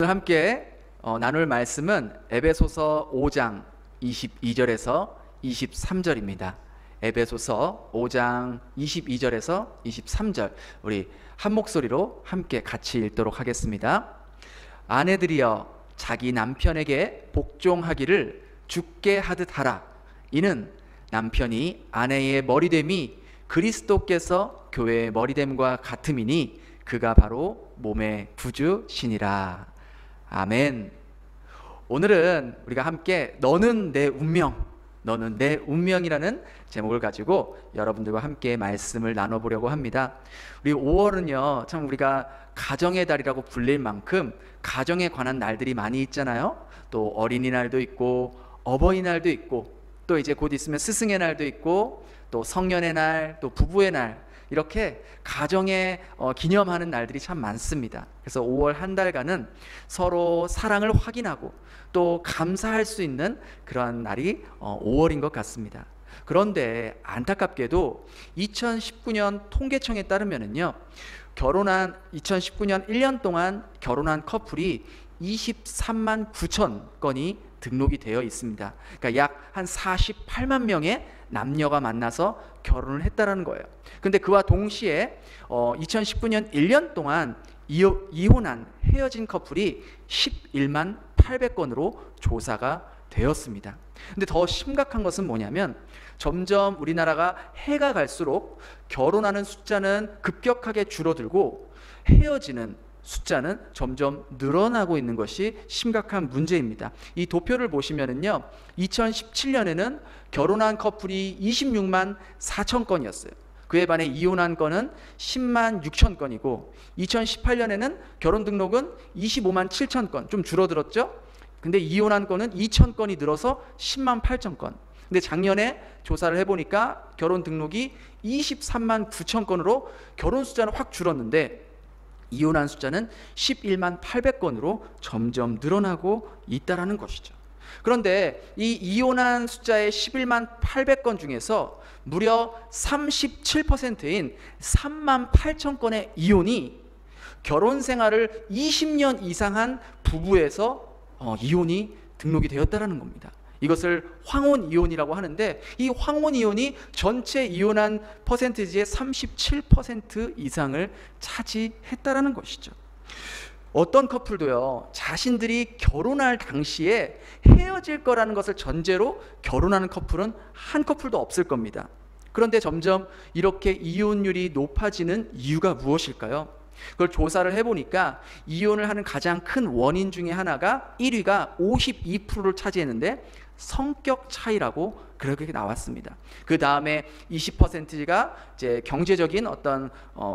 오늘 함께 나눌 말씀은 에베소서 5장 22절에서 23절입니다. 에베소서 5장 22절에서 23절 우리 한 목소리로 함께 같이 읽도록 하겠습니다. 아내들이여 자기 남편에게 복종하기를 주께 하듯 하라. 이는 남편이 아내의 머리됨이 그리스도께서 교회의 머리됨과 같음이니 그가 바로 몸의 구주시니라. 아멘. 오늘은 우리가 함께 너는 내 운명, 너는 내 운명이라는 제목을 가지고 여러분들과 함께 말씀을 나눠보려고 합니다. 우리 5월은요 참 우리가 가정의 달이라고 불릴 만큼 가정에 관한 날들이 많이 있잖아요. 또 어린이날도 있고 어버이날도 있고 또 이제 곧 있으면 스승의 날도 있고 또 성년의 날, 또 부부의 날, 이렇게 가정에 기념하는 날들이 참 많습니다. 그래서 5월 한 달간은 서로 사랑을 확인하고 또 감사할 수 있는 그러한 날이 5월인 것 같습니다. 그런데 안타깝게도 2019년 통계청에 따르면요, 2019년 1년 동안 결혼한 커플이 23만 9천 건이 등록이 되어 있습니다. 그러니까 약 한 48만 명의 남녀가 만나서 결혼을 했다는 거예요. 근데 그와 동시에 2019년 1년 동안 이혼한 헤어진 커플이 11만 800건으로 조사가 되었습니다. 근데 더 심각한 것은 뭐냐면 점점 우리나라가 해가 갈수록 결혼하는 숫자는 급격하게 줄어들고 헤어지는 숫자는 점점 늘어나고 있는 것이 심각한 문제입니다. 이 도표를 보시면은요, 2017년에는 결혼한 커플이 26만 4천 건이었어요. 그에 반해 이혼한 건은 10만 6천 건이고 2018년에는 결혼 등록은 25만 7천 건, 좀 줄어들었죠? 근데 이혼한 건은 2천 건이 늘어서 10만 8천 건. 근데 작년에 조사를 해보니까 결혼 등록이 23만 9천 건으로 결혼 숫자는 확 줄었는데 이혼한 숫자는 11만 800건으로 점점 늘어나고 있다는 것이죠. 그런데 이 이혼한 숫자의 11만 800건 중에서 무려 37%인 3만 8천 건의 이혼이 결혼 생활을 20년 이상 한 부부에서 이혼이 등록이 되었다는 겁니다. 이것을 황혼 이혼이라고 하는데 이 황혼 이혼이 전체 이혼한 퍼센티지의 37% 이상을 차지했다라는 것이죠. 어떤 커플도요, 자신들이 결혼할 당시에 헤어질 거라는 것을 전제로 결혼하는 커플은 한 커플도 없을 겁니다. 그런데 점점 이렇게 이혼율이 높아지는 이유가 무엇일까요? 그걸 조사를 해보니까 이혼을 하는 가장 큰 원인 중에 하나가 1위가 52%를 차지했는데 성격 차이라고 그렇게 나왔습니다. 그 다음에 20%가 이제 경제적인 어떤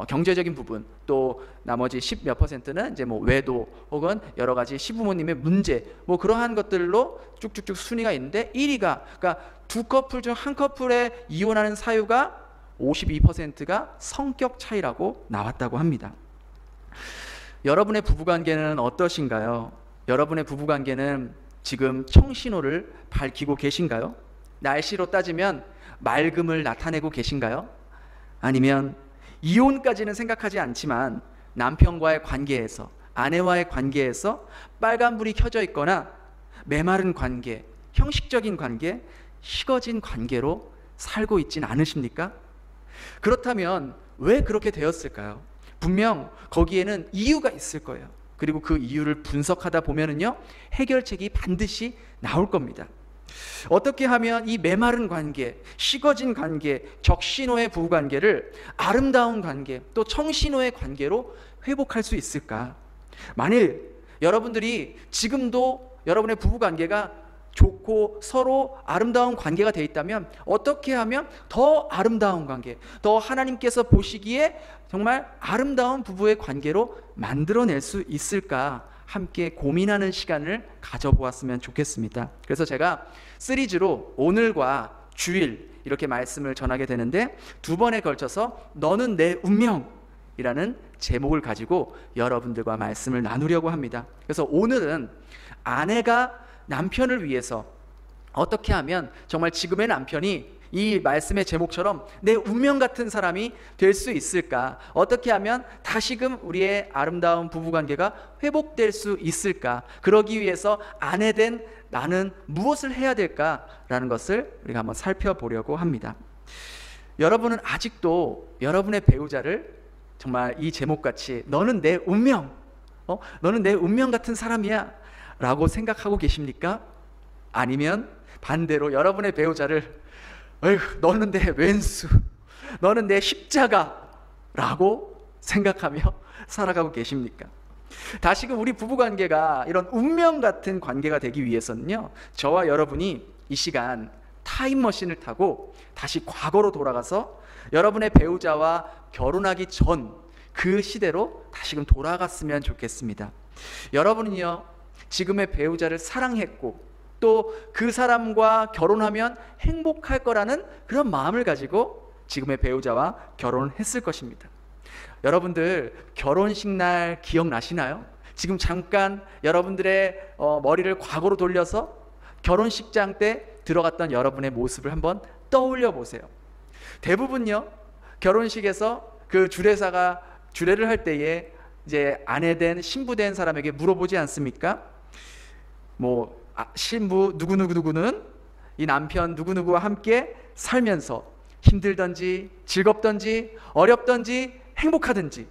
경제적인 부분, 또 나머지 10 몇 %는 이제 뭐 외도 혹은 여러 가지 시부모님의 문제, 뭐 그러한 것들로 쭉쭉쭉 순위가 있는데 1위가 그러니까 두 커플 중 한 커플에 이혼하는 사유가 52%가 성격 차이라고 나왔다고 합니다. 여러분의 부부관계는 어떠신가요? 여러분의 부부관계는 지금 청신호를 밝히고 계신가요? 날씨로 따지면 맑음을 나타내고 계신가요? 아니면 이혼까지는 생각하지 않지만 남편과의 관계에서, 아내와의 관계에서 빨간불이 켜져 있거나 메마른 관계, 형식적인 관계, 식어진 관계로 살고 있진 않으십니까? 그렇다면 왜 그렇게 되었을까요? 분명 거기에는 이유가 있을 거예요. 그리고 그 이유를 분석하다 보면은요, 해결책이 반드시 나올 겁니다. 어떻게 하면 이 메마른 관계, 식어진 관계, 적신호의 부부관계를 아름다운 관계, 또 청신호의 관계로 회복할 수 있을까? 만일 여러분들이 지금도 여러분의 부부관계가 좋고 서로 아름다운 관계가 되어 있다면 어떻게 하면 더 아름다운 관계, 더 하나님께서 보시기에 정말 아름다운 부부의 관계로 만들어낼 수 있을까 함께 고민하는 시간을 가져보았으면 좋겠습니다. 그래서 제가 시리즈로 오늘과 주일 이렇게 말씀을 전하게 되는데 두 번에 걸쳐서 너는 내 운명이라는 제목을 가지고 여러분들과 말씀을 나누려고 합니다. 그래서 오늘은 아내가 남편을 위해서 어떻게 하면 정말 지금의 남편이 이 말씀의 제목처럼 내 운명 같은 사람이 될 수 있을까? 어떻게 하면 다시금 우리의 아름다운 부부관계가 회복될 수 있을까? 그러기 위해서 아내 된 나는 무엇을 해야 될까라는 것을 우리가 한번 살펴보려고 합니다. 여러분은 아직도 여러분의 배우자를 정말 이 제목같이 너는 내 운명, 너는 내 운명 같은 사람이야 라고 생각하고 계십니까? 아니면 반대로 여러분의 배우자를 어휴, 너는 내 왼수, 너는 내 십자가 라고 생각하며 살아가고 계십니까? 다시금 우리 부부관계가 이런 운명 같은 관계가 되기 위해서는요, 저와 여러분이 이 시간 타임머신을 타고 다시 과거로 돌아가서 여러분의 배우자와 결혼하기 전 그 시대로 다시금 돌아갔으면 좋겠습니다. 여러분은요, 지금의 배우자를 사랑했고 또 그 사람과 결혼하면 행복할 거라는 그런 마음을 가지고 지금의 배우자와 결혼을 했을 것입니다. 여러분들 결혼식 날 기억나시나요? 지금 잠깐 여러분들의 머리를 과거로 돌려서 결혼식장 때 들어갔던 여러분의 모습을 한번 떠올려 보세요. 대부분요, 결혼식에서 그 주례사가 주례를 할 때에 이제 아내된 신부된 사람에게 물어보지 않습니까? 신부 누구누구는 이 남편 누구누구와 함께 살면서 힘들든지 즐겁든지 어렵든지 행복하든지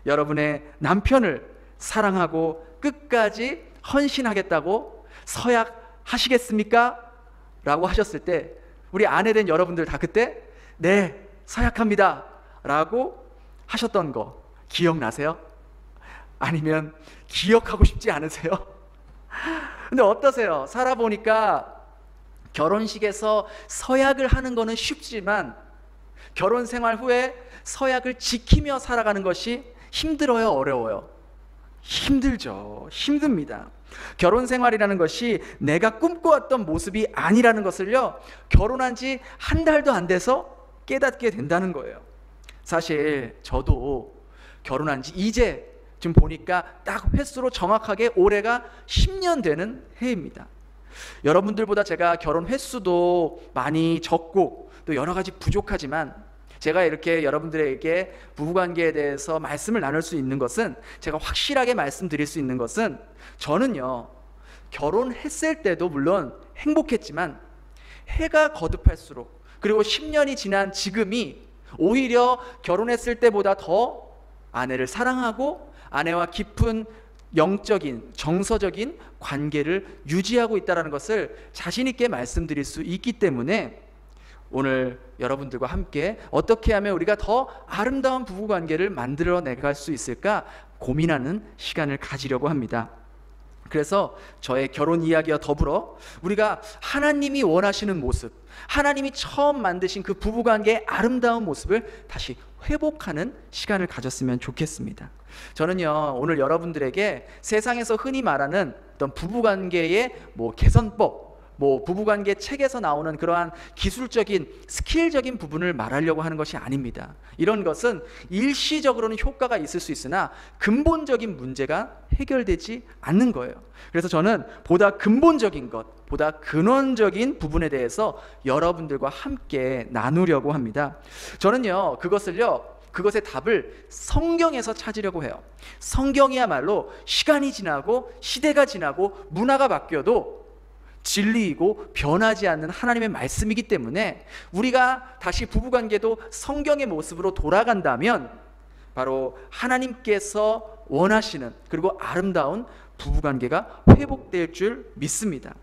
여러분의 남편을 사랑하고 끝까지 헌신하겠다고 서약하시겠습니까? 라고 하셨을 때 우리 아내된 여러분들 다 그때 네, 서약합니다 라고 하셨던 거 기억나세요? 아니면 기억하고 싶지 않으세요? 근데 어떠세요? 살아보니까 결혼식에서 서약을 하는 거는 쉽지만 결혼 생활 후에 서약을 지키며 살아가는 것이 힘들어요? 어려워요? 힘들죠. 힘듭니다. 결혼 생활이라는 것이 내가 꿈꿔왔던 모습이 아니라는 것을요, 결혼한 지 한 달도 안 돼서 깨닫게 된다는 거예요. 사실 저도 결혼한 지 이제 지금 보니까 딱 횟수로 정확하게 올해가 10년 되는 해입니다. 여러분들보다 제가 결혼 횟수도 많이 적고 또 여러 가지 부족하지만 제가 이렇게 여러분들에게 부부관계에 대해서 말씀을 나눌 수 있는 것은, 제가 확실하게 말씀드릴 수 있는 것은, 저는요 결혼했을 때도 물론 행복했지만 해가 거듭할수록, 그리고 10년이 지난 지금이 오히려 결혼했을 때보다 더 아내를 사랑하고 아내와 깊은 영적인 정서적인 관계를 유지하고 있다는 것을 자신 있게 말씀드릴 수 있기 때문에 오늘 여러분들과 함께 어떻게 하면 우리가 더 아름다운 부부관계를 만들어 내갈 수 있을까 고민하는 시간을 가지려고 합니다. 그래서 저의 결혼 이야기와 더불어 우리가 하나님이 원하시는 모습, 하나님이 처음 만드신 그 부부관계의 아름다운 모습을 다시 회복하는 시간을 가졌으면 좋겠습니다. 저는요 오늘 여러분들에게 세상에서 흔히 말하는 어떤 부부관계의 개선법, 부부관계 책에서 나오는 그러한 기술적인 스킬적인 부분을 말하려고 하는 것이 아닙니다. 이런 것은 일시적으로는 효과가 있을 수 있으나 근본적인 문제가 해결되지 않는 거예요. 그래서 저는 보다 근본적인 것, 보다 근원적인 부분에 대해서 여러분들과 함께 나누려고 합니다. 저는요 그것의 답을 성경에서 찾으려고 해요. 성경이야말로 시간이 지나고 시대가 지나고 문화가 바뀌어도 진리이고 변하지 않는 하나님의 말씀이기 때문에 우리가 다시 부부관계도 성경의 모습으로 돌아간다면 바로 하나님께서 원하시는 그리고 아름다운 부부관계가 회복될 줄 믿습니다.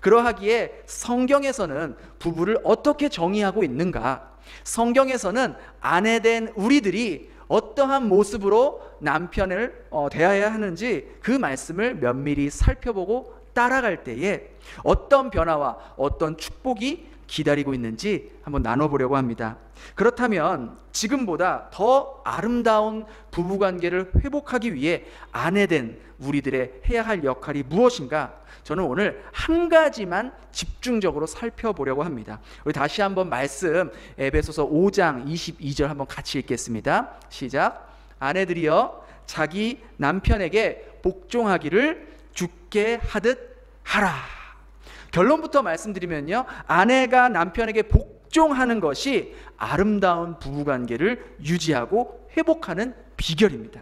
그러하기에 성경에서는 부부를 어떻게 정의하고 있는가? 성경에서는 아내된 우리들이 어떠한 모습으로 남편을 대해야 하는지 그 말씀을 면밀히 살펴보고 따라갈 때에 어떤 변화와 어떤 축복이 기다리고 있는지 한번 나눠보려고 합니다. 그렇다면 지금보다 더 아름다운 부부관계를 회복하기 위해 아내된 우리들의 해야 할 역할이 무엇인가? 저는 오늘 한 가지만 집중적으로 살펴보려고 합니다. 우리 다시 한번 말씀 에베소서 5장 22절 한번 같이 읽겠습니다. 시작. 아내들이여 자기 남편에게 복종하기를 주께 하듯 하라. 결론부터 말씀드리면요, 아내가 남편에게 복종하는 것이 아름다운 부부관계를 유지하고 회복하는 비결입니다.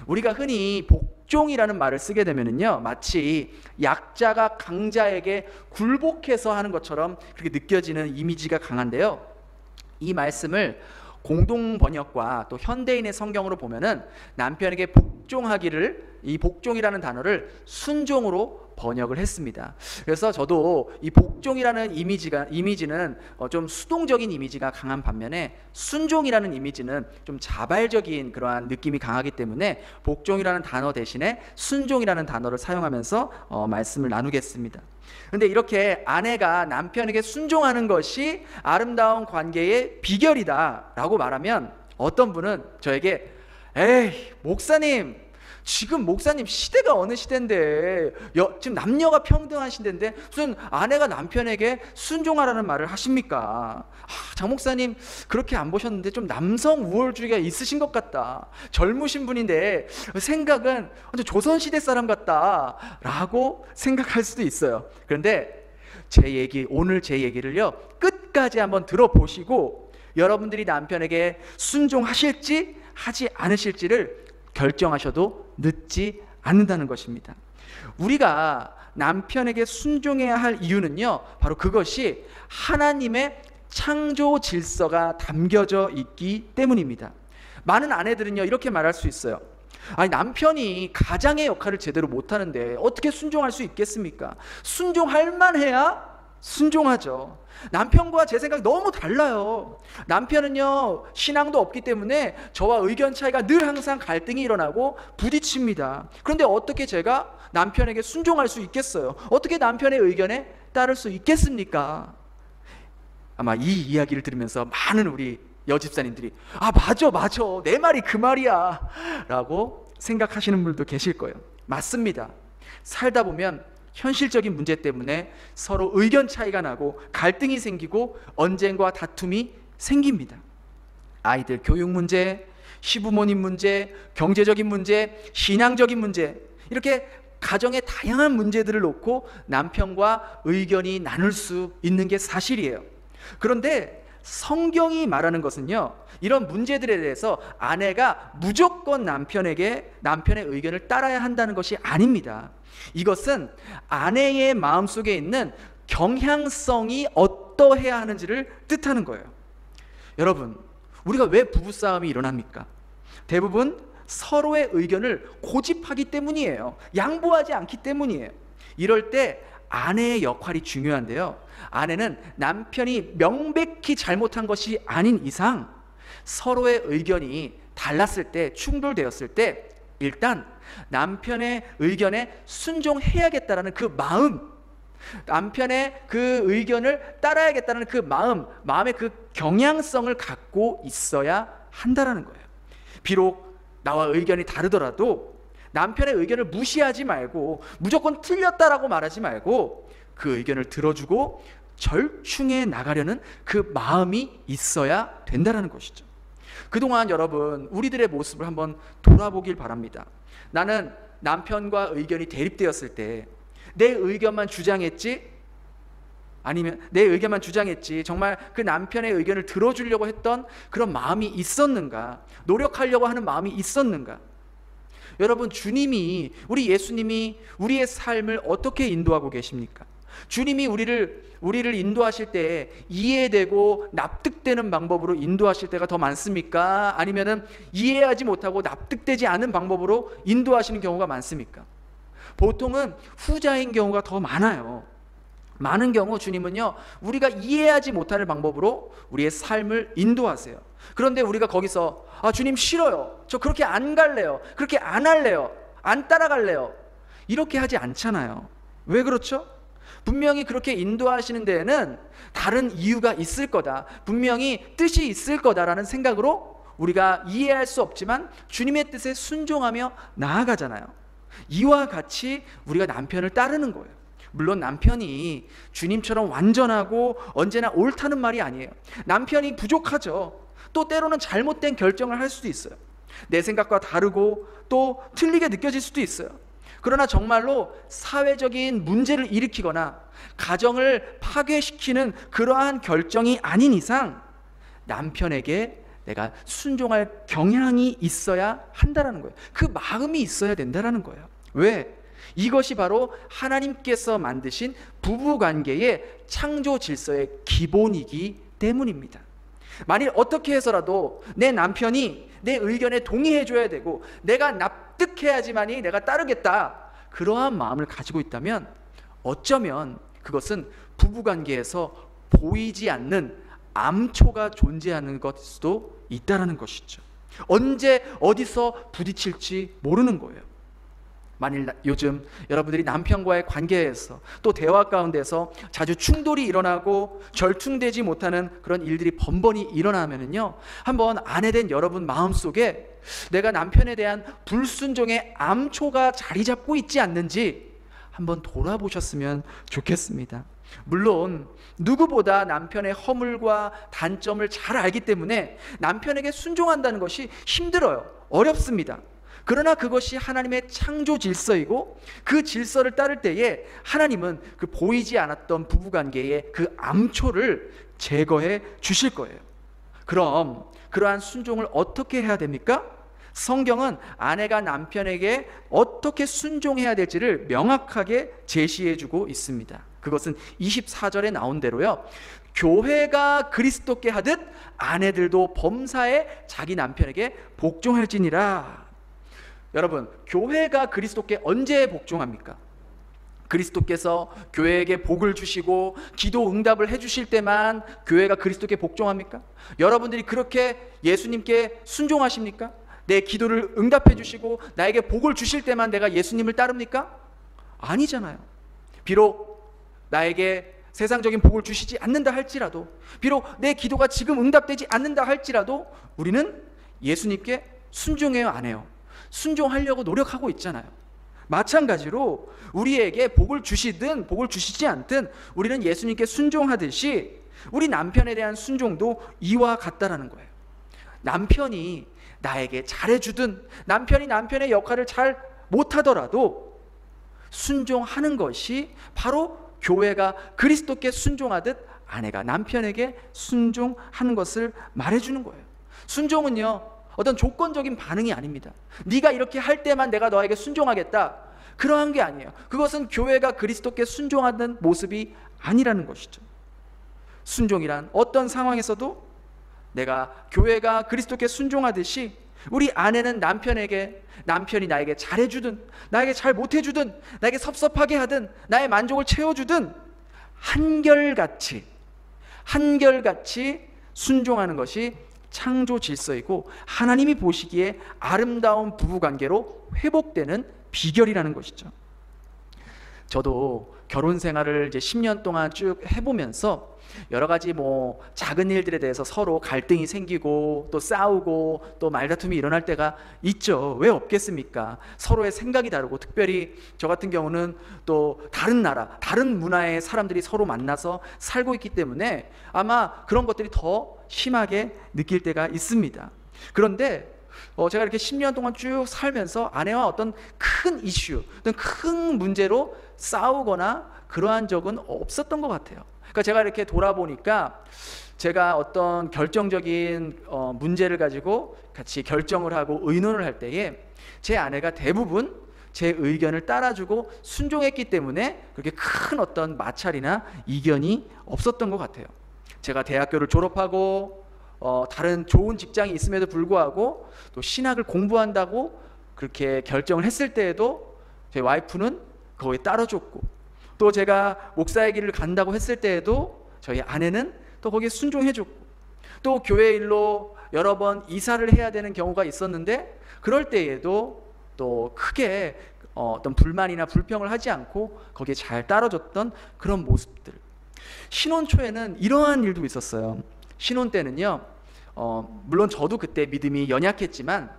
우리가 흔히 복종이라는 말을 쓰게 되면요, 마치 약자가 강자에게 굴복해서 하는 것처럼 그렇게 느껴지는 이미지가 강한데요, 이 말씀을 공동 번역과 또 현대인의 성경으로 보면은 남편에게 복종하기를, 이 복종이라는 단어를 순종으로 번역을 했습니다. 그래서 저도 이 복종이라는 이미지는 좀 수동적인 이미지가 강한 반면에 순종이라는 이미지는 좀 자발적인 그러한 느낌이 강하기 때문에 복종이라는 단어 대신에 순종이라는 단어를 사용하면서 말씀을 나누겠습니다. 그런데 이렇게 아내가 남편에게 순종하는 것이 아름다운 관계의 비결이다 라고 말하면 어떤 분은 저에게 에이 목사님, 지금 목사님 시대가 어느 시대인데, 지금 남녀가 평등한 시대인데 무슨 아내가 남편에게 순종하라는 말을 하십니까? 장 목사님 그렇게 안 보셨는데 좀 남성 우월주의가 있으신 것 같다, 젊으신 분인데 생각은 완전 조선시대 사람 같다 라고 생각할 수도 있어요. 그런데 오늘 제 얘기를요 끝까지 한번 들어보시고 여러분들이 남편에게 순종하실지 하지 않으실지를 결정하셔도 늦지 않는다는 것입니다. 우리가 남편에게 순종해야 할 이유는요, 바로 그것이 하나님의 창조 질서가 담겨져 있기 때문입니다. 많은 아내들은요 이렇게 말할 수 있어요. 아니, 남편이 가장의 역할을 제대로 못하는데 어떻게 순종할 수 있겠습니까? 순종할 만해야 순종하죠. 남편과 제 생각이 너무 달라요. 남편은요 신앙도 없기 때문에 저와 의견 차이가 늘 항상 갈등이 일어나고 부딪힙니다. 그런데 어떻게 제가 남편에게 순종할 수 있겠어요? 어떻게 남편의 의견에 따를 수 있겠습니까? 아마 이 이야기를 들으면서 많은 우리 여집사님들이 맞아 내 말이 그 말이야 라고 생각하시는 분들도 계실 거예요. 맞습니다. 살다 보면 현실적인 문제 때문에 서로 의견 차이가 나고 갈등이 생기고 언쟁과 다툼이 생깁니다. 아이들 교육 문제, 시부모님 문제, 경제적인 문제, 신앙적인 문제, 이렇게 가정의 다양한 문제들을 놓고 남편과 의견이 나눌 수 있는 게 사실이에요. 그런데 성경이 말하는 것은요, 이런 문제들에 대해서 아내가 무조건 남편의 의견을 따라야 한다는 것이 아닙니다. 이것은 아내의 마음속에 있는 경향성이 어떠해야 하는지를 뜻하는 거예요. 여러분, 우리가 왜 부부싸움이 일어납니까? 대부분 서로의 의견을 고집하기 때문이에요. 양보하지 않기 때문이에요. 이럴 때 아내의 역할이 중요한데요, 아내는 남편이 명백히 잘못한 것이 아닌 이상 서로의 의견이 달랐을 때, 충돌되었을 때 일단 남편의 의견에 순종해야겠다라는 그 마음, 남편의 그 의견을 따라야겠다는 그 마음의 그 경향성을 갖고 있어야 한다라는 거예요. 비록 나와 의견이 다르더라도 남편의 의견을 무시하지 말고 무조건 틀렸다라고 말하지 말고 그 의견을 들어주고 절충해 나가려는 그 마음이 있어야 된다는 것이죠. 그동안 여러분, 우리들의 모습을 한번 돌아보길 바랍니다. 나는 남편과 의견이 대립되었을 때 내 의견만 주장했지? 아니면 내 의견만 주장했지 정말 그 남편의 의견을 들어주려고 했던 그런 마음이 있었는가? 노력하려고 하는 마음이 있었는가? 여러분, 우리 예수님이 우리의 삶을 어떻게 인도하고 계십니까? 주님이 우리를 인도하실 때 이해되고 납득되는 방법으로 인도하실 때가 더 많습니까? 아니면은 이해하지 못하고 납득되지 않은 방법으로 인도하시는 경우가 많습니까? 보통은 후자인 경우가 더 많아요. 많은 경우 주님은요, 우리가 이해하지 못하는 방법으로 우리의 삶을 인도하세요. 그런데 우리가 거기서 주님 싫어요, 저 그렇게 안 갈래요, 그렇게 안 할래요, 안 따라갈래요, 이렇게 하지 않잖아요. 왜 그렇죠? 분명히 그렇게 인도하시는 데에는 다른 이유가 있을 거다, 분명히 뜻이 있을 거다라는 생각으로 우리가 이해할 수 없지만 주님의 뜻에 순종하며 나아가잖아요. 이와 같이 우리가 남편을 따르는 거예요. 물론 남편이 주님처럼 완전하고 언제나 옳다는 말이 아니에요. 남편이 부족하죠. 또 때로는 잘못된 결정을 할 수도 있어요. 내 생각과 다르고 또 틀리게 느껴질 수도 있어요. 그러나 정말로 사회적인 문제를 일으키거나 가정을 파괴시키는 그러한 결정이 아닌 이상 남편에게 내가 순종할 경향이 있어야 한다는 거예요. 그 마음이 있어야 된다는 거예요. 왜? 이것이 바로 하나님께서 만드신 부부관계의 창조 질서의 기본이기 때문입니다. 만일 어떻게 해서라도 내 남편이 내 의견에 동의해줘야 되고 내가 납득해야지만이 내가 따르겠다, 그러한 마음을 가지고 있다면 어쩌면 그것은 부부관계에서 보이지 않는 암초가 존재하는 것 수도 있다는 것이죠. 언제 어디서 부딪힐지 모르는 거예요. 만일 요즘 여러분들이 남편과의 관계에서 또 대화 가운데서 자주 충돌이 일어나고 절충되지 못하는 그런 일들이 번번이 일어나면은요, 한번 아내 된 여러분 마음속에 내가 남편에 대한 불순종의 암초가 자리 잡고 있지 않는지 한번 돌아보셨으면 좋겠습니다. 물론 누구보다 남편의 허물과 단점을 잘 알기 때문에 남편에게 순종한다는 것이 힘들어요. 어렵습니다. 그러나 그것이 하나님의 창조 질서이고 그 질서를 따를 때에 하나님은 그 보이지 않았던 부부관계의 그 암초를 제거해 주실 거예요. 그럼 그러한 순종을 어떻게 해야 됩니까? 성경은 아내가 남편에게 어떻게 순종해야 될지를 명확하게 제시해 주고 있습니다. 그것은 24절에 나온 대로요, 교회가 그리스도께 하듯 아내들도 범사에 자기 남편에게 복종할지니라. 여러분, 교회가 그리스도께 언제 복종합니까? 그리스도께서 교회에게 복을 주시고 기도 응답을 해주실 때만 교회가 그리스도께 복종합니까? 여러분들이 그렇게 예수님께 순종하십니까? 내 기도를 응답해 주시고 나에게 복을 주실 때만 내가 예수님을 따릅니까? 아니잖아요. 비록 나에게 세상적인 복을 주시지 않는다 할지라도, 비록 내 기도가 지금 응답되지 않는다 할지라도 우리는 예수님께 순종해요, 안 해요? 순종하려고 노력하고 있잖아요. 마찬가지로 우리에게 복을 주시든 복을 주시지 않든 우리는 예수님께 순종하듯이 우리 남편에 대한 순종도 이와 같다라는 거예요. 남편이 나에게 잘해주든 남편이 남편의 역할을 잘 못하더라도 순종하는 것이 바로 교회가 그리스도께 순종하듯 아내가 남편에게 순종하는 것을 말해주는 거예요. 순종은요, 어떤 조건적인 반응이 아닙니다. 네가 이렇게 할 때만 내가 너에게 순종하겠다, 그러한 게 아니에요. 그것은 교회가 그리스도께 순종하는 모습이 아니라는 것이죠. 순종이란 어떤 상황에서도 내가 교회가 그리스도께 순종하듯이 우리 아내는 남편에게, 남편이 나에게 잘해주든 나에게 잘 못해주든 나에게 섭섭하게 하든 나의 만족을 채워주든 한결같이 순종하는 것이 창조 질서이고 하나님이 보시기에 아름다운 부부관계로 회복되는 비결이라는 것이죠. 저도 결혼 생활을 이제 10년 동안 쭉 해보면서 여러 가지 작은 일들에 대해서 서로 갈등이 생기고 또 싸우고 또 말다툼이 일어날 때가 있죠. 왜 없겠습니까? 서로의 생각이 다르고, 특별히 저 같은 경우는 또 다른 나라, 다른 문화의 사람들이 서로 만나서 살고 있기 때문에 아마 그런 것들이 더 심하게 느낄 때가 있습니다. 그런데 제가 이렇게 10년 동안 쭉 살면서 아내와 어떤 큰 이슈, 어떤 큰 문제로 싸우거나 그러한 적은 없었던 것 같아요. 그러니까 제가 이렇게 돌아보니까 제가 어떤 결정적인 문제를 가지고 같이 결정을 하고 의논을 할 때에 제 아내가 대부분 제 의견을 따라주고 순종했기 때문에 그렇게 큰 어떤 마찰이나 이견이 없었던 것 같아요. 제가 대학교를 졸업하고 다른 좋은 직장이 있음에도 불구하고 또 신학을 공부한다고 그렇게 결정을 했을 때에도 제 와이프는 거기에 따라줬고, 또 제가 목사의 길을 간다고 했을 때에도 저희 아내는 또 거기에 순종해줬고, 또 교회 일로 여러 번 이사를 해야 되는 경우가 있었는데 그럴 때에도 또 크게 어떤 불만이나 불평을 하지 않고 거기에 잘 따라줬던 그런 모습들. 신혼 초에는 이러한 일도 있었어요. 신혼 때는요, 물론 저도 그때 믿음이 연약했지만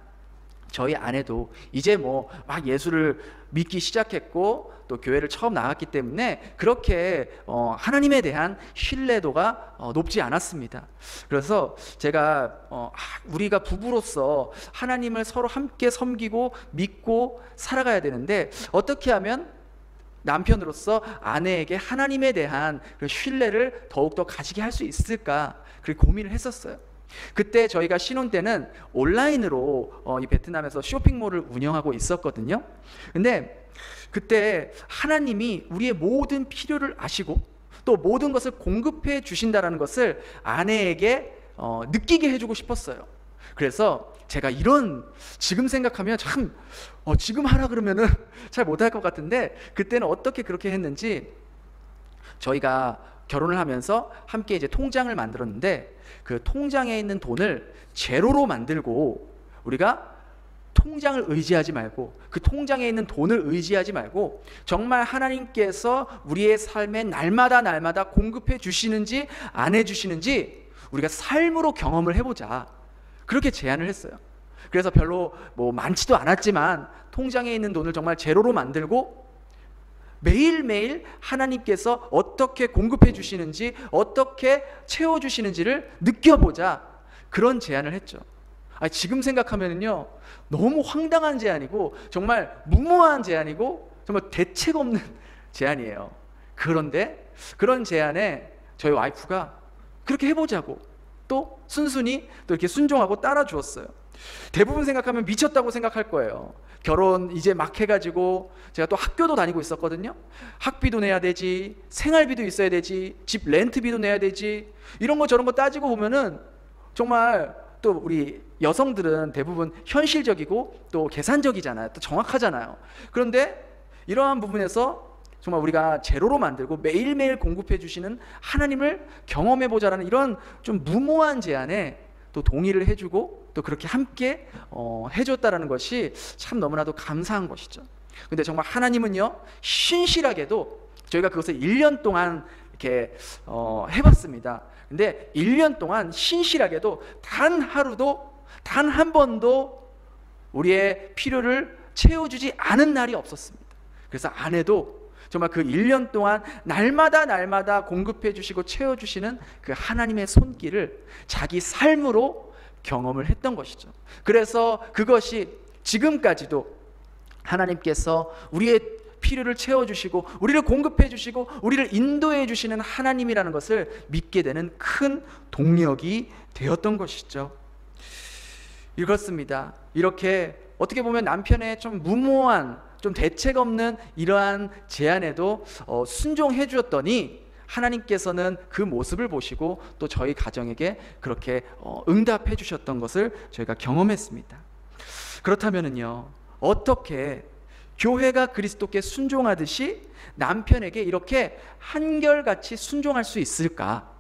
저희 아내도 이제 뭐 막 예수를 믿기 시작했고 또 교회를 처음 나갔기 때문에 그렇게 하나님에 대한 신뢰도가 높지 않았습니다. 그래서 제가 우리가 부부로서 하나님을 서로 함께 섬기고 믿고 살아가야 되는데 어떻게 하면 남편으로서 아내에게 하나님에 대한 그 신뢰를 더욱더 가지게 할 수 있을까, 그렇게 고민을 했었어요. 그때 저희가 신혼 때는 온라인으로 이 베트남에서 쇼핑몰을 운영하고 있었거든요. 근데 그때 하나님이 우리의 모든 필요를 아시고 또 모든 것을 공급해 주신다는 것을 아내에게 느끼게 해주고 싶었어요. 그래서 제가 지금 생각하면 참 지금 하라 그러면은 잘 못할 것 같은데, 그때는 어떻게 그렇게 했는지, 저희가 결혼을 하면서 함께 이제 통장을 만들었는데 그 통장에 있는 돈을 제로로 만들고, 우리가 통장을 의지하지 말고 그 통장에 있는 돈을 의지하지 말고 정말 하나님께서 우리의 삶에 날마다 공급해 주시는지 안 해 주시는지 우리가 삶으로 경험을 해보자, 그렇게 제안을 했어요. 그래서 별로 뭐 많지도 않았지만 통장에 있는 돈을 정말 제로로 만들고 매일매일 하나님께서 어떻게 공급해 주시는지, 어떻게 채워 주시는지를 느껴보자, 그런 제안을 했죠. 지금 생각하면은요, 너무 황당한 제안이고 정말 무모한 제안이고 정말 대책 없는 제안이에요. 그런데 그런 제안에 저희 와이프가 그렇게 해보자고 또 순순히 또 이렇게 순종하고 따라 주었어요. 대부분 생각하면 미쳤다고 생각할 거예요. 결혼 이제 막 해가지고 제가 또 학교도 다니고 있었거든요. 학비도 내야 되지, 생활비도 있어야 되지, 집 렌트비도 내야 되지, 이런 거 저런 거 따지고 보면은 정말, 또 우리 여성들은 대부분 현실적이고 또 계산적이잖아요. 또 정확하잖아요. 그런데 이러한 부분에서 정말 우리가 제로로 만들고 매일매일 공급해 주시는 하나님을 경험해 보자라는 이런 좀 무모한 제안에 또 동의를 해주고 또 그렇게 함께 해줬다라는 것이 참 너무나도 감사한 것이죠. 근데 정말 하나님은요, 신실하게도 저희가 그것을 1년 동안 이렇게 해봤습니다. 근데 1년 동안 신실하게도 단 하루도, 단 한 번도 우리의 필요를 채워주지 않은 날이 없었습니다. 그래서 아내도 정말 그 1년 동안 날마다 공급해 주시고 채워주시는 그 하나님의 손길을 자기 삶으로 경험을 했던 것이죠. 그래서 그것이 지금까지도 하나님께서 우리의 필요를 채워주시고 우리를 공급해 주시고 우리를 인도해 주시는 하나님이라는 것을 믿게 되는 큰 동력이 되었던 것이죠. 이렇습니다. 이렇게 어떻게 보면 남편의 좀 무모한, 좀 대책 없는 이러한 제안에도 순종해 주었더니 하나님께서는 그 모습을 보시고 또 저희 가정에게 그렇게 응답해 주셨던 것을 저희가 경험했습니다. 그렇다면은요, 어떻게 교회가 그리스도께 순종하듯이 남편에게 이렇게 한결같이 순종할 수 있을까?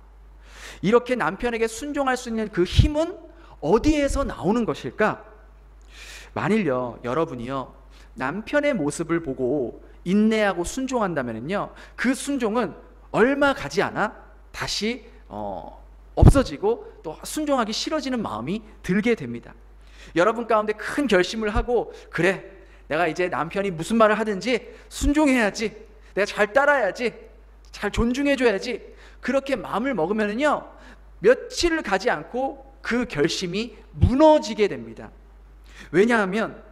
이렇게 남편에게 순종할 수 있는 그 힘은 어디에서 나오는 것일까? 만일요, 여러분이요, 남편의 모습을 보고 인내하고 순종한다면요, 그 순종은 얼마 가지 않아 다시 없어지고 또 순종하기 싫어지는 마음이 들게 됩니다. 여러분 가운데 큰 결심을 하고, 그래, 내가 이제 남편이 무슨 말을 하든지 순종해야지, 내가 잘 따라야지, 잘 존중해줘야지, 그렇게 마음을 먹으면요, 며칠을 가지 않고 그 결심이 무너지게 됩니다. 왜냐하면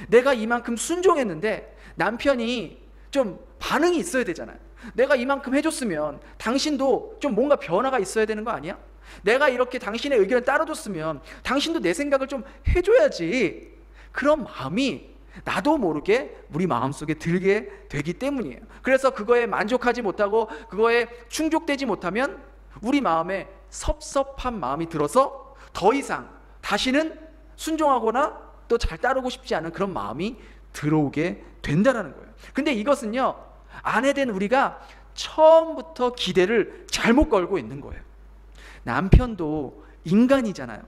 내가 이만큼 순종했는데 남편이 좀 반응이 있어야 되잖아요. 내가 이만큼 해줬으면 당신도 좀 뭔가 변화가 있어야 되는 거 아니야? 내가 이렇게 당신의 의견을 따라줬으면 당신도 내 생각을 좀 해줘야지. 그런 마음이 나도 모르게 우리 마음속에 들게 되기 때문이에요. 그래서 그거에 만족하지 못하고 그거에 충족되지 못하면 우리 마음에 섭섭한 마음이 들어서 더 이상 다시는 순종하거나 또 잘 따르고 싶지 않은 그런 마음이 들어오게 된다는 거예요. 근데 이것은요, 아내 된 우리가 처음부터 기대를 잘못 걸고 있는 거예요. 남편도 인간이잖아요.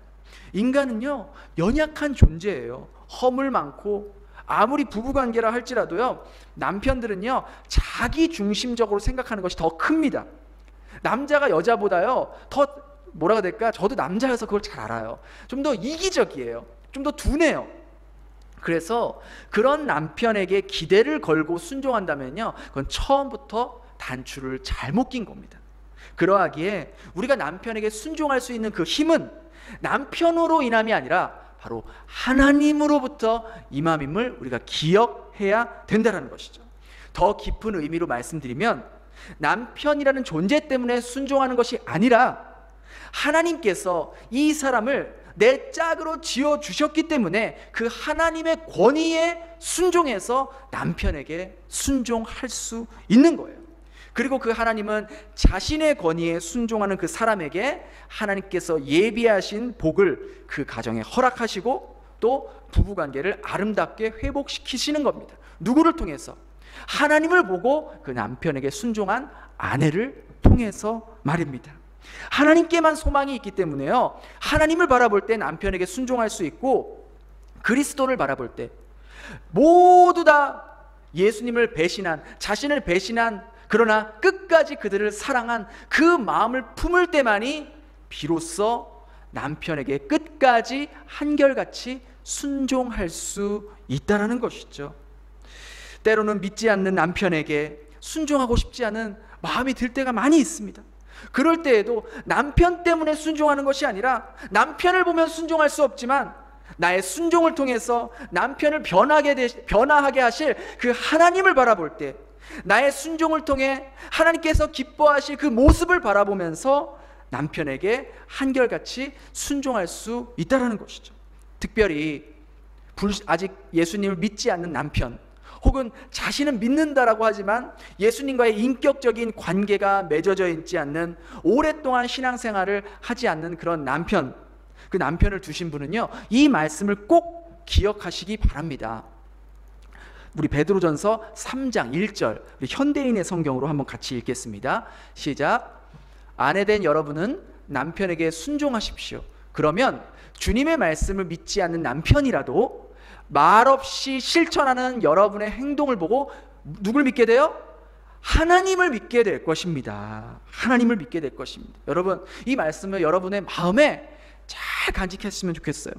인간은요, 연약한 존재예요. 허물 많고, 아무리 부부관계라 할지라도요, 남편들은요, 자기 중심적으로 생각하는 것이 더 큽니다. 남자가 여자보다요, 더 뭐라고 해야 될까? 저도 남자여서 그걸 잘 알아요. 좀 더 이기적이에요. 좀 더 둔해요. 그래서 그런 남편에게 기대를 걸고 순종한다면요, 그건 처음부터 단추를 잘못 낀 겁니다. 그러하기에 우리가 남편에게 순종할 수 있는 그 힘은 남편으로 인함이 아니라 바로 하나님으로부터 임함임을 우리가 기억해야 된다는 것이죠. 더 깊은 의미로 말씀드리면 남편이라는 존재 때문에 순종하는 것이 아니라 하나님께서 이 사람을 내 짝으로 지어주셨기 때문에 그 하나님의 권위에 순종해서 남편에게 순종할 수 있는 거예요. 그리고 그 하나님은 자신의 권위에 순종하는 그 사람에게 하나님께서 예비하신 복을 그 가정에 허락하시고 또 부부관계를 아름답게 회복시키시는 겁니다. 누구를 통해서? 하나님을 보고 그 남편에게 순종한 아내를 통해서 말입니다. 하나님께만 소망이 있기 때문에요, 하나님을 바라볼 때 남편에게 순종할 수 있고, 그리스도를 바라볼 때 모두 다 예수님을 배신한, 자신을 배신한, 그러나 끝까지 그들을 사랑한 그 마음을 품을 때만이 비로소 남편에게 끝까지 한결같이 순종할 수 있다는 것이죠. 때로는 믿지 않는 남편에게 순종하고 싶지 않은 마음이 들 때가 많이 있습니다. 그럴 때에도 남편 때문에 순종하는 것이 아니라, 남편을 보면 순종할 수 없지만 나의 순종을 통해서 남편을 변화하게 하실 그 하나님을 바라볼 때, 나의 순종을 통해 하나님께서 기뻐하실 그 모습을 바라보면서 남편에게 한결같이 순종할 수 있다는 것이죠. 특별히 아직 예수님을 믿지 않는 남편, 혹은 자신은 믿는다라고 하지만 예수님과의 인격적인 관계가 맺어져 있지 않는, 오랫동안 신앙생활을 하지 않는 그런 남편, 그 남편을 두신 분은요, 이 말씀을 꼭 기억하시기 바랍니다. 우리 베드로전서 3장 1절, 우리 현대인의 성경으로 한번 같이 읽겠습니다. 시작. 아내된 여러분은 남편에게 순종하십시오. 그러면 주님의 말씀을 믿지 않는 남편이라도 말없이 실천하는 여러분의 행동을 보고 누굴 믿게 돼요? 하나님을 믿게 될 것입니다. 하나님을 믿게 될 것입니다. 여러분, 이 말씀을 여러분의 마음에 잘 간직했으면 좋겠어요.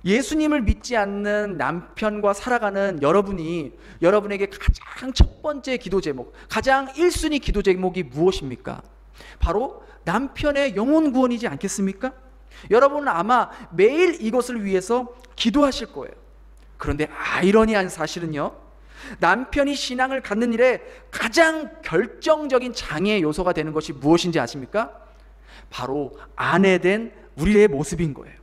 예수님을 믿지 않는 남편과 살아가는 여러분이, 여러분에게 가장 첫 번째 기도 제목, 가장 1순위 기도 제목이 무엇입니까? 바로 남편의 영혼 구원이지 않겠습니까? 여러분은 아마 매일 이것을 위해서 기도하실 거예요. 그런데 아이러니한 사실은요, 남편이 신앙을 갖는 일에 가장 결정적인 장애 요소가 되는 것이 무엇인지 아십니까? 바로 아내된 우리의 모습인 거예요.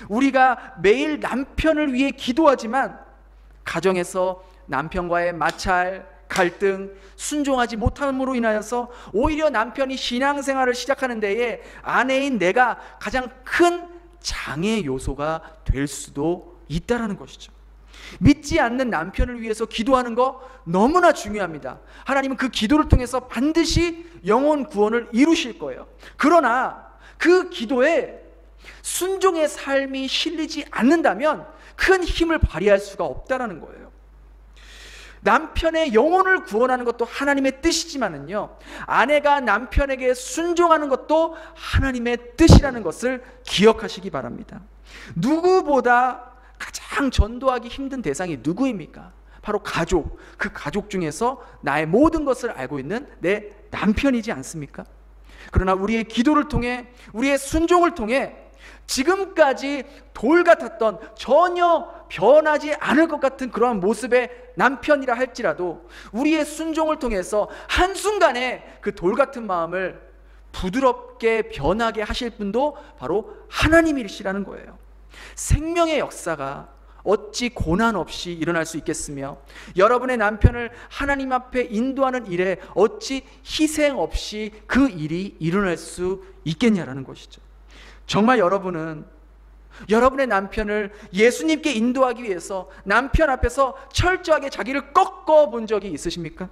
우리가 매일 남편을 위해 기도하지만 가정에서 남편과의 마찰, 갈등, 순종하지 못함으로 인하여서 오히려 남편이 신앙생활을 시작하는 데에 아내인 내가 가장 큰 장애 요소가 될 수도 있다는 것이죠. 믿지 않는 남편을 위해서 기도하는 거 너무나 중요합니다. 하나님은 그 기도를 통해서 반드시 영혼 구원을 이루실 거예요. 그러나 그 기도에 순종의 삶이 실리지 않는다면 큰 힘을 발휘할 수가 없다는 거예요. 남편의 영혼을 구원하는 것도 하나님의 뜻이지만은요, 아내가 남편에게 순종하는 것도 하나님의 뜻이라는 것을 기억하시기 바랍니다. 누구보다 가장 전도하기 힘든 대상이 누구입니까? 바로 가족. 그 가족 중에서 나의 모든 것을 알고 있는 내 남편이지 않습니까? 그러나 우리의 기도를 통해, 우리의 순종을 통해 지금까지 돌 같았던, 전혀 변하지 않을 것 같은 그러한 모습의 남편이라 할지라도 우리의 순종을 통해서 한순간에 그 돌 같은 마음을 부드럽게 변하게 하실 분도 바로 하나님이시라는 거예요. 생명의 역사가 어찌 고난 없이 일어날 수 있겠으며, 여러분의 남편을 하나님 앞에 인도하는 일에 어찌 희생 없이 그 일이 일어날 수 있겠냐라는 것이죠. 정말 여러분은 여러분의 남편을 예수님께 인도하기 위해서 남편 앞에서 철저하게 자기를 꺾어 본 적이 있으십니까?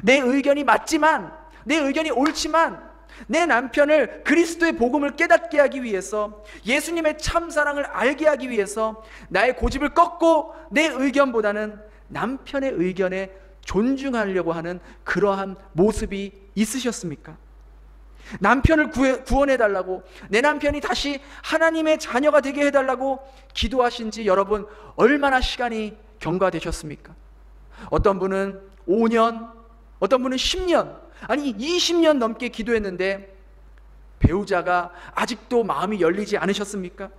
내 의견이 맞지만, 내 의견이 옳지만 내 남편을 그리스도의 복음을 깨닫게 하기 위해서, 예수님의 참사랑을 알게 하기 위해서 나의 고집을 꺾고 내 의견보다는 남편의 의견에 존중하려고 하는 그러한 모습이 있으셨습니까? 남편을 구원해달라고, 내 남편이 다시 하나님의 자녀가 되게 해달라고 기도하신 지 여러분 얼마나 시간이 경과되셨습니까? 어떤 분은 5년, 어떤 분은 10년, 아니 20년 넘게 기도했는데 배우자가 아직도 마음이 열리지 않으셨습니까?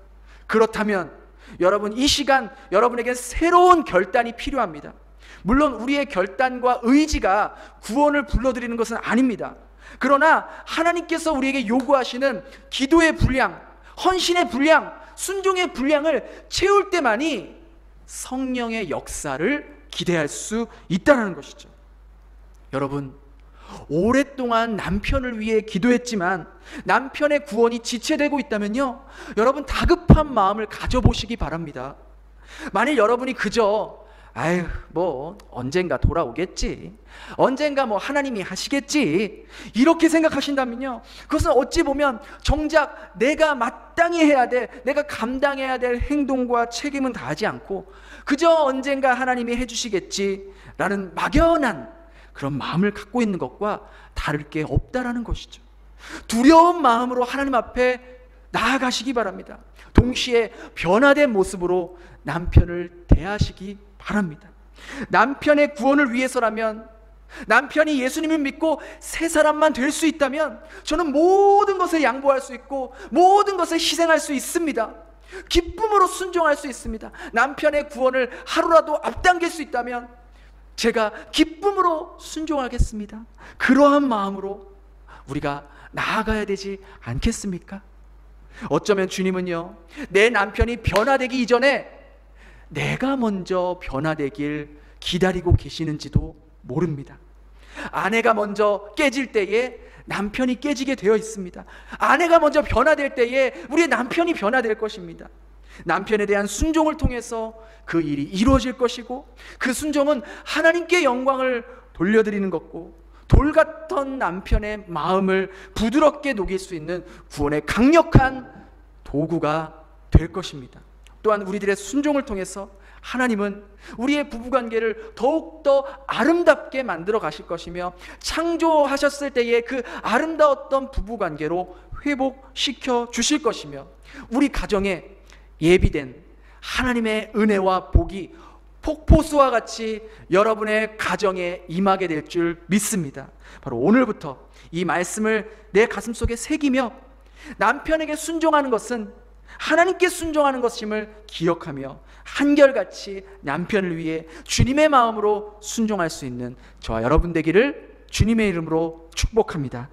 그렇다면 여러분, 이 시간 여러분에게 새로운 결단이 필요합니다. 물론 우리의 결단과 의지가 구원을 불러들이는 것은 아닙니다. 그러나 하나님께서 우리에게 요구하시는 기도의 분량, 헌신의 분량, 순종의 분량을 채울 때만이 성령의 역사를 기대할 수 있다는 것이죠. 여러분, 오랫동안 남편을 위해 기도했지만 남편의 구원이 지체되고 있다면요, 여러분 다급한 마음을 가져보시기 바랍니다. 만일 여러분이 그저 아유 뭐 언젠가 돌아오겠지, 언젠가 뭐 하나님이 하시겠지, 이렇게 생각하신다면요, 그것은 어찌 보면 정작 내가 마땅히 해야 될, 내가 감당해야 될 행동과 책임은 다하지 않고 그저 언젠가 하나님이 해주시겠지라는 막연한 그런 마음을 갖고 있는 것과 다를 게 없다라는 것이죠. 두려운 마음으로 하나님 앞에 나아가시기 바랍니다. 동시에 변화된 모습으로 남편을 대하시기 바랍니다. 남편의 구원을 위해서라면, 남편이 예수님을 믿고 새 사람만 될 수 있다면 저는 모든 것을 양보할 수 있고 모든 것을 희생할 수 있습니다. 기쁨으로 순종할 수 있습니다. 남편의 구원을 하루라도 앞당길 수 있다면 제가 기쁨으로 순종하겠습니다. 그러한 마음으로 우리가 나아가야 되지 않겠습니까? 어쩌면 주님은요, 내 남편이 변화되기 이전에 내가 먼저 변화되길 기다리고 계시는지도 모릅니다. 아내가 먼저 깨질 때에 남편이 깨지게 되어 있습니다. 아내가 먼저 변화될 때에 우리의 남편이 변화될 것입니다. 남편에 대한 순종을 통해서 그 일이 이루어질 것이고, 그 순종은 하나님께 영광을 돌려드리는 것고, 돌 같던 남편의 마음을 부드럽게 녹일 수 있는 구원의 강력한 도구가 될 것입니다. 또한 우리들의 순종을 통해서 하나님은 우리의 부부관계를 더욱더 아름답게 만들어 가실 것이며, 창조하셨을 때의 그 아름다웠던 부부관계로 회복시켜 주실 것이며, 우리 가정에 예비된 하나님의 은혜와 복이 폭포수와 같이 여러분의 가정에 임하게 될 줄 믿습니다. 바로 오늘부터 이 말씀을 내 가슴속에 새기며 남편에게 순종하는 것은 하나님께 순종하는 것임을 기억하며 한결같이 남편을 위해 주님의 마음으로 순종할 수 있는 저와 여러분 되기를 주님의 이름으로 축복합니다.